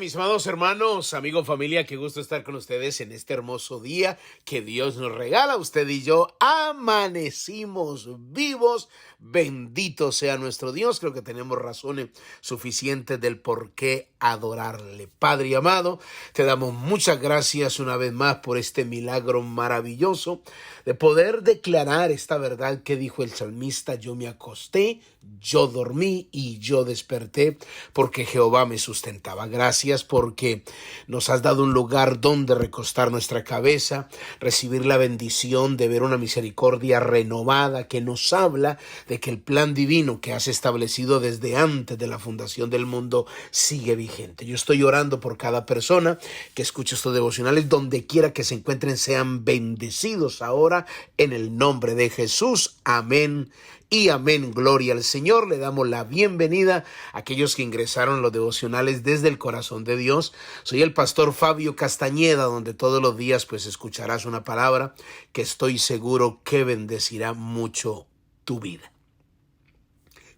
mis amados hermanos, amigos, familia, qué gusto estar con ustedes en este hermoso día que Dios nos regala. Usted y yo amanecimos vivos. Bendito sea nuestro Dios. Creo que tenemos razones suficientes del por qué adorarle. Padre amado, te damos muchas gracias una vez más por este milagro maravilloso de poder declarar esta verdad que dijo el salmista: yo me acosté, yo dormí y yo desperté porque Jehová me sustentaba. Gracias porque nos has dado un lugar donde recostar nuestra cabeza, recibir la bendición de ver una misericordia renovada que nos habla de que el plan divino que has establecido desde antes de la fundación del mundo sigue vigente. Yo estoy orando por cada persona que escuche estos devocionales, donde quiera que se encuentren, sean bendecidos ahora en el nombre de Jesús. Amén y amén. Gloria al Señor. Le damos la bienvenida a aquellos que ingresaron a los devocionales desde el corazón de Dios. Soy el pastor Fabio Castañeda, donde todos los días pues escucharás una palabra que estoy seguro que bendecirá mucho tu vida.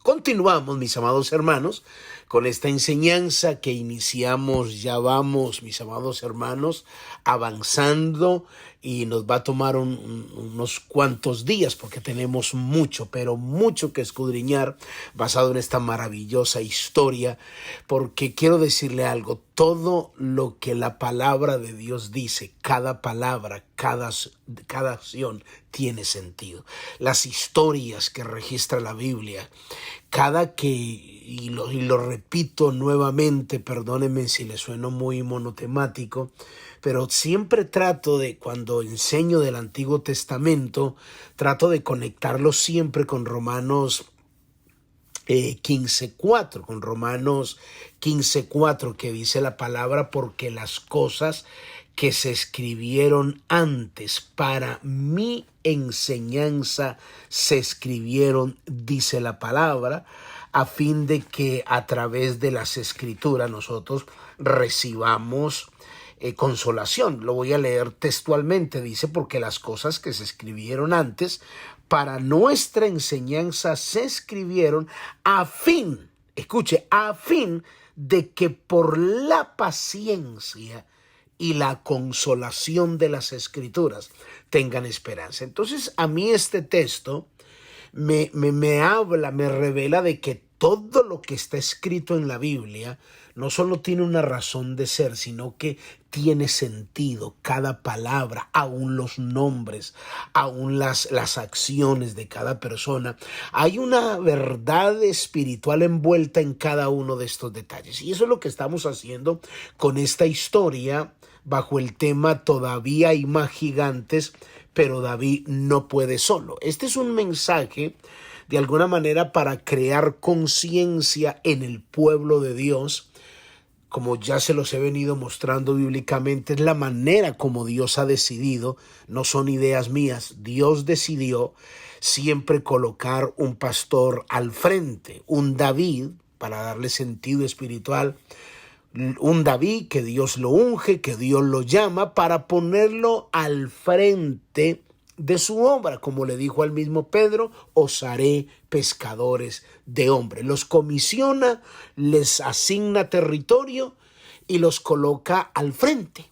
Continuamos, mis amados hermanos, con esta enseñanza que iniciamos. Ya vamos, mis amados hermanos, avanzando y nos va a tomar unos cuantos días porque tenemos mucho, pero mucho que escudriñar basado en esta maravillosa historia, porque quiero decirle algo: todo lo que la palabra de Dios dice, cada palabra, cada acción tiene sentido. Las historias que registra la Biblia, y lo repito nuevamente, perdónenme si le sueno muy monotemático, pero siempre trato de, cuando enseño del Antiguo Testamento, trato de conectarlo siempre con Romanos 15:4, con Romanos 15:4, que dice la palabra: porque las cosas que se escribieron antes para mi enseñanza se escribieron, dice la palabra, a fin de que a través de las escrituras nosotros recibamos consolación. Lo voy a leer textualmente. Dice: porque las cosas que se escribieron antes para nuestra enseñanza se escribieron a fin, escuche, a fin de que por la paciencia y la consolación de las escrituras tengan esperanza. Entonces, a mí este texto me habla, me revela de que todo lo que está escrito en la Biblia no solo tiene una razón de ser, sino que tiene sentido. Cada palabra, aún los nombres, aún las acciones de cada persona. Hay una verdad espiritual envuelta en cada uno de estos detalles. Y eso es lo que estamos haciendo con esta historia bajo el tema: todavía hay más gigantes, pero David no puede solo. Este es un mensaje de alguna manera para crear conciencia en el pueblo de Dios. Como ya se los he venido mostrando bíblicamente, es la manera como Dios ha decidido, no son ideas mías. Dios decidió siempre colocar un pastor al frente, un David, para darle sentido espiritual, un David que Dios lo unge, que Dios lo llama para ponerlo al frente de su obra. Como le dijo al mismo Pedro: os haré pescadores de hombres. Los comisiona, les asigna territorio y los coloca al frente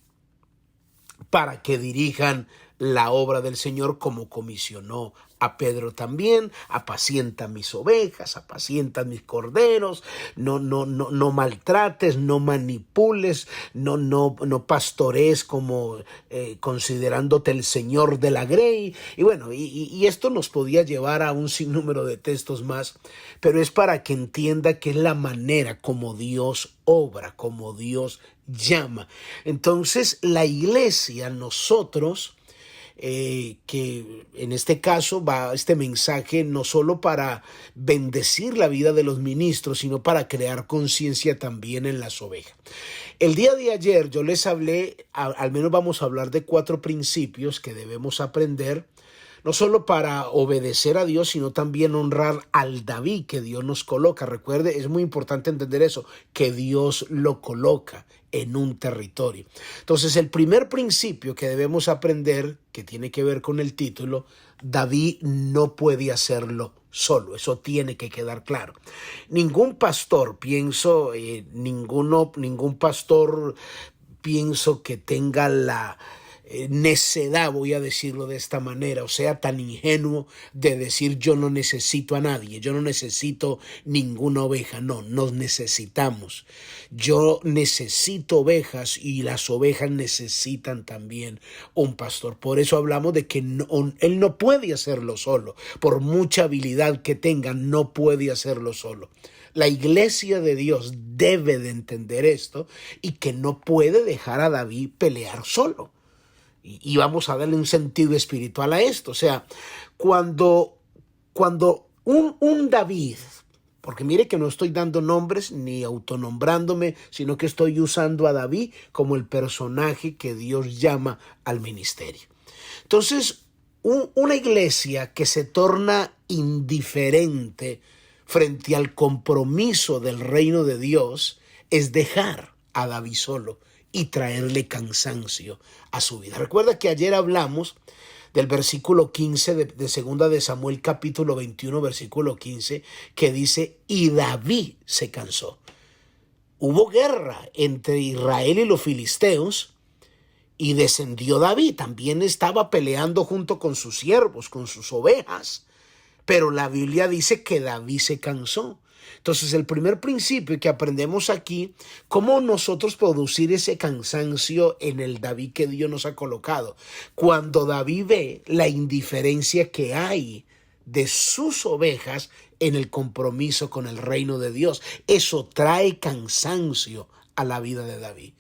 para que dirijan la obra del Señor, como comisionó a Pedro también: apacienta mis ovejas, apacienta mis corderos, no maltrates, no manipules, no pastorees como considerándote el señor de la grey. Y bueno, y esto nos podía llevar a un sinnúmero de textos más, pero es para que entienda que es la manera como Dios obra, como Dios llama. Entonces, la iglesia, nosotros, que en este caso va este mensaje no solo para bendecir la vida de los ministros, sino para crear conciencia también en las ovejas. El día de ayer yo les hablé, al menos vamos a hablar de 4 principios que debemos aprender no solo para obedecer a Dios, sino también honrar al David que Dios nos coloca. Recuerde, es muy importante entender eso, que Dios lo coloca en un territorio. Entonces, el primer principio que debemos aprender, que tiene que ver con el título, David no puede hacerlo solo. Eso tiene que quedar claro. Ningún pastor, ningún pastor pienso que tenga la necedad, voy a decirlo de esta manera, o sea, tan ingenuo de decir yo no necesito a nadie, yo no necesito ninguna oveja. No, nos necesitamos. Yo necesito ovejas y las ovejas necesitan también un pastor. Por eso hablamos de que él no puede hacerlo solo. Por mucha habilidad que tenga, no puede hacerlo solo. La iglesia de Dios debe de entender esto y que no puede dejar a David pelear solo. Y vamos a darle un sentido espiritual a esto. O sea, cuando un David, porque mire que no estoy dando nombres ni autonombrándome, sino que estoy usando a David como el personaje que Dios llama al ministerio. Entonces, una iglesia que se torna indiferente frente al compromiso del reino de Dios es dejar a David solo y traerle cansancio a su vida. Recuerda que ayer hablamos del versículo 15 de segunda de Samuel, capítulo 21, versículo 15, que dice, y David se cansó. Hubo guerra entre Israel y los filisteos y descendió David. También estaba peleando junto con sus siervos, con sus ovejas. Pero la Biblia dice que David se cansó. Entonces, el primer principio que aprendemos aquí, cómo nosotros producir ese cansancio en el David que Dios nos ha colocado. Cuando David ve la indiferencia que hay de sus ovejas en el compromiso con el reino de Dios, eso trae cansancio a la vida de David.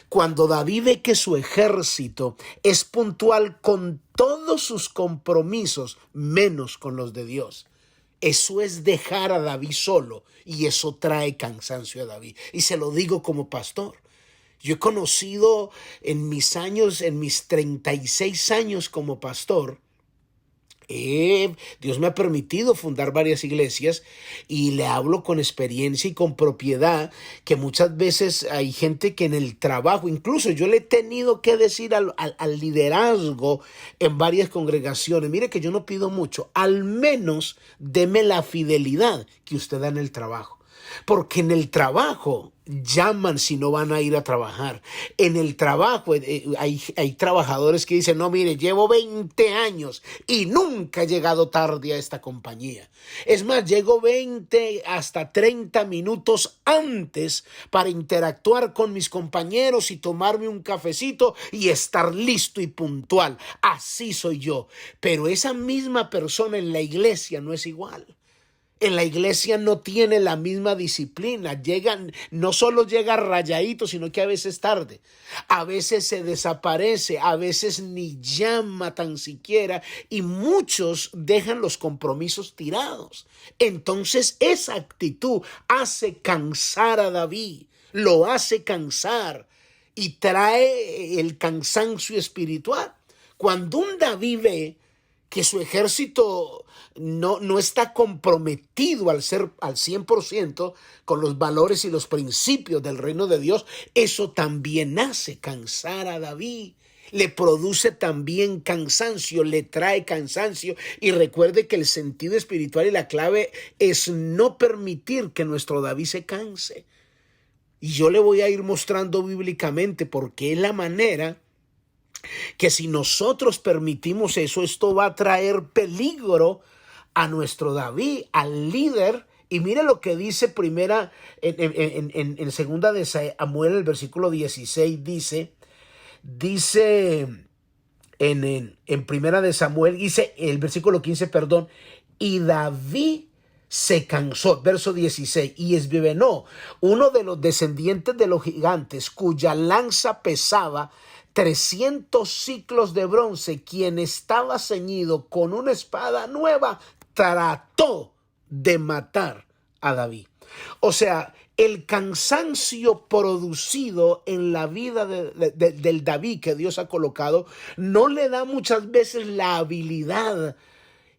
Cuando David ve que su ejército es puntual con todos sus compromisos, menos con los de Dios, eso es dejar a David solo y eso trae cansancio a David. Y se lo digo como pastor. Yo he conocido en mis 36 años como pastor, Dios me ha permitido fundar varias iglesias y le hablo con experiencia y con propiedad que muchas veces hay gente que en el trabajo, incluso yo le he tenido que decir al liderazgo en varias congregaciones, mire que yo no pido mucho, al menos deme la fidelidad que usted da en el trabajo. Porque en el trabajo llaman si no van a ir a trabajar. En el trabajo hay trabajadores que dicen, no, mire, llevo 20 años y nunca he llegado tarde a esta compañía. Es más, llego 20 hasta 30 minutos antes para interactuar con mis compañeros y tomarme un cafecito y estar listo y puntual. Así soy yo. Pero esa misma persona en la iglesia no es igual. En la iglesia no tiene la misma disciplina, no solo llega rayadito, sino que a veces tarde, a veces se desaparece, a veces ni llama tan siquiera y muchos dejan los compromisos tirados. Entonces esa actitud hace cansar a David, lo hace cansar y trae el cansancio espiritual. Cuando un David ve que su ejército no está comprometido al 100% con los valores y los principios del reino de Dios, eso también hace cansar a David. Le produce también cansancio, le trae cansancio. Y recuerde que el sentido espiritual y la clave es no permitir que nuestro David se canse. Y yo le voy a ir mostrando bíblicamente porque es la manera que si nosotros permitimos eso, esto va a traer peligro a nuestro David, al líder. Y mire lo que dice en segunda de Samuel, el versículo 16, dice en primera de Samuel, dice el versículo 15, perdón, y David se cansó, verso 16, y Esbebenó, uno de los descendientes de los gigantes, cuya lanza pesaba 300 siclos de bronce, quien estaba ceñido con una espada nueva, trató de matar a David. O sea, El cansancio producido en la vida del David que Dios ha colocado no le da muchas veces la habilidad.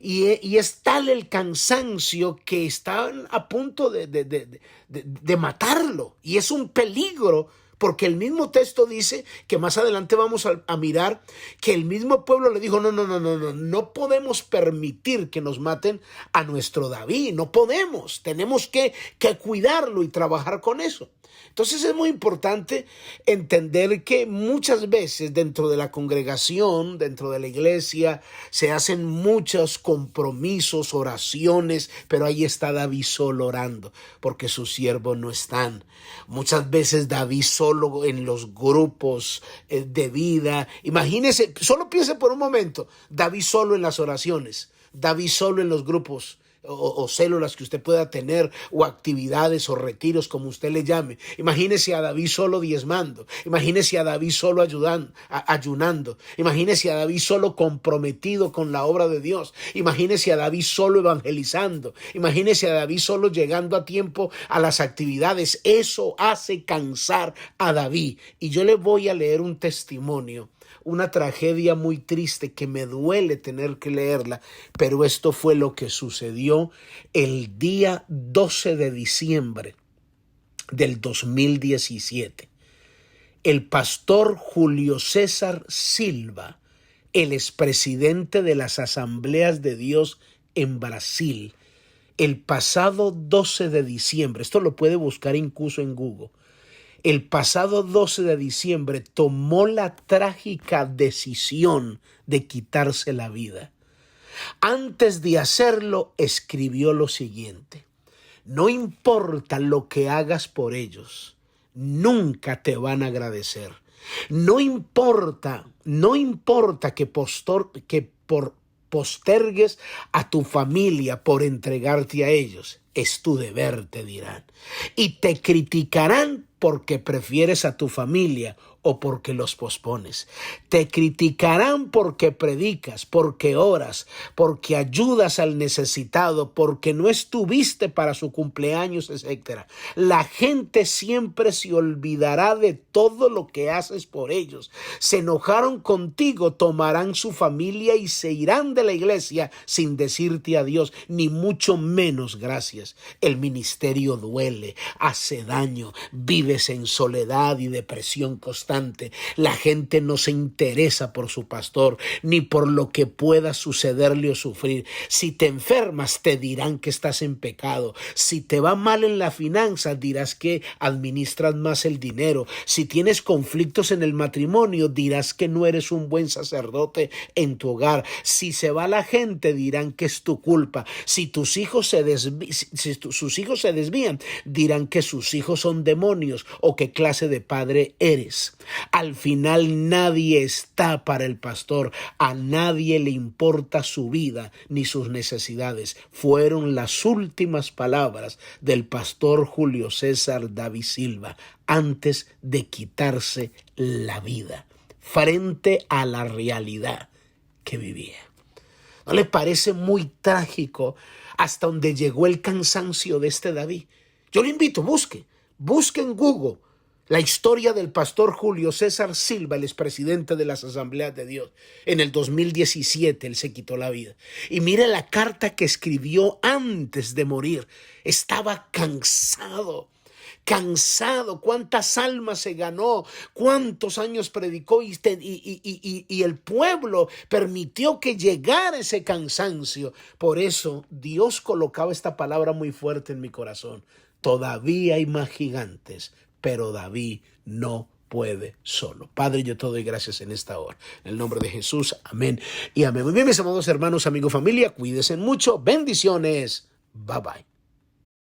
Y es tal el cansancio que están a punto de matarlo. Y es un peligro, porque el mismo texto dice que más adelante vamos a mirar que el mismo pueblo le dijo, no podemos permitir que nos maten a nuestro David, no podemos, tenemos que cuidarlo y trabajar con eso. Entonces es muy importante entender que muchas veces dentro de la congregación, dentro de la iglesia, se hacen muchos compromisos, oraciones, pero ahí está David solo orando, porque sus siervos no están. Muchas veces David solo en los grupos de vida. Imagínese, solo piense por un momento, David solo en las oraciones, David solo en los grupos o células que usted pueda tener, o actividades o retiros, como usted le llame. Imagínese a David solo diezmando, imagínese a David solo ayunando, imagínese a David solo comprometido con la obra de Dios, imagínese a David solo evangelizando, imagínese a David solo llegando a tiempo a las actividades. Eso hace cansar a David. Y yo le voy a leer un testimonio, una tragedia muy triste que me duele tener que leerla, pero esto fue lo que sucedió el día 12 de diciembre del 2017. El pastor Julio César Silva, el expresidente de las Asambleas de Dios en Brasil, el pasado 12 de diciembre, esto lo puede buscar incluso en Google, el pasado 12 de diciembre tomó la trágica decisión de quitarse la vida. Antes de hacerlo, escribió lo siguiente: no importa lo que hagas por ellos, nunca te van a agradecer. No importa que postergues a tu familia por entregarte a ellos. Es tu deber, te dirán. Y te criticarán porque prefieres a tu familia o porque los pospones. Te criticarán porque predicas, porque oras, porque ayudas al necesitado, porque no estuviste para su cumpleaños, etc. La gente siempre se olvidará de todo lo que haces por ellos. Se enojaron contigo, tomarán su familia y se irán de la iglesia sin decirte adiós, ni mucho menos gracias. El ministerio duele, hace daño, vives en soledad y depresión constante. La gente no se interesa por su pastor ni por lo que pueda sucederle o sufrir. Si te enfermas, te dirán que estás en pecado. Si te va mal en la finanza, dirás que administras más el dinero. Si tienes conflictos en el matrimonio, dirás que no eres un buen sacerdote en tu hogar. Si se va la gente, dirán que es tu culpa. Si tus hijos sus hijos se desvían, dirán que sus hijos son demonios o qué clase de padre eres. Al final nadie está para el pastor, a nadie le importa su vida ni sus necesidades. Fueron las últimas palabras del pastor Julio César David Silva antes de quitarse la vida, frente a la realidad que vivía. ¿No le parece muy trágico hasta donde llegó el cansancio de este David? Yo le invito, busque en Google la historia del pastor Julio César Silva, el expresidente de las Asambleas de Dios. En el 2017 él se quitó la vida. Y mire la carta que escribió antes de morir. Estaba cansado. Cuántas almas se ganó, cuántos años predicó y el pueblo permitió que llegara ese cansancio. Por eso Dios colocaba esta palabra muy fuerte en mi corazón. Todavía hay más gigantes, pero David no puede solo. Padre, yo te doy gracias en esta hora. En el nombre de Jesús, amén y amén. Muy bien, mis amados hermanos, amigos, familia, cuídense mucho. Bendiciones. Bye bye.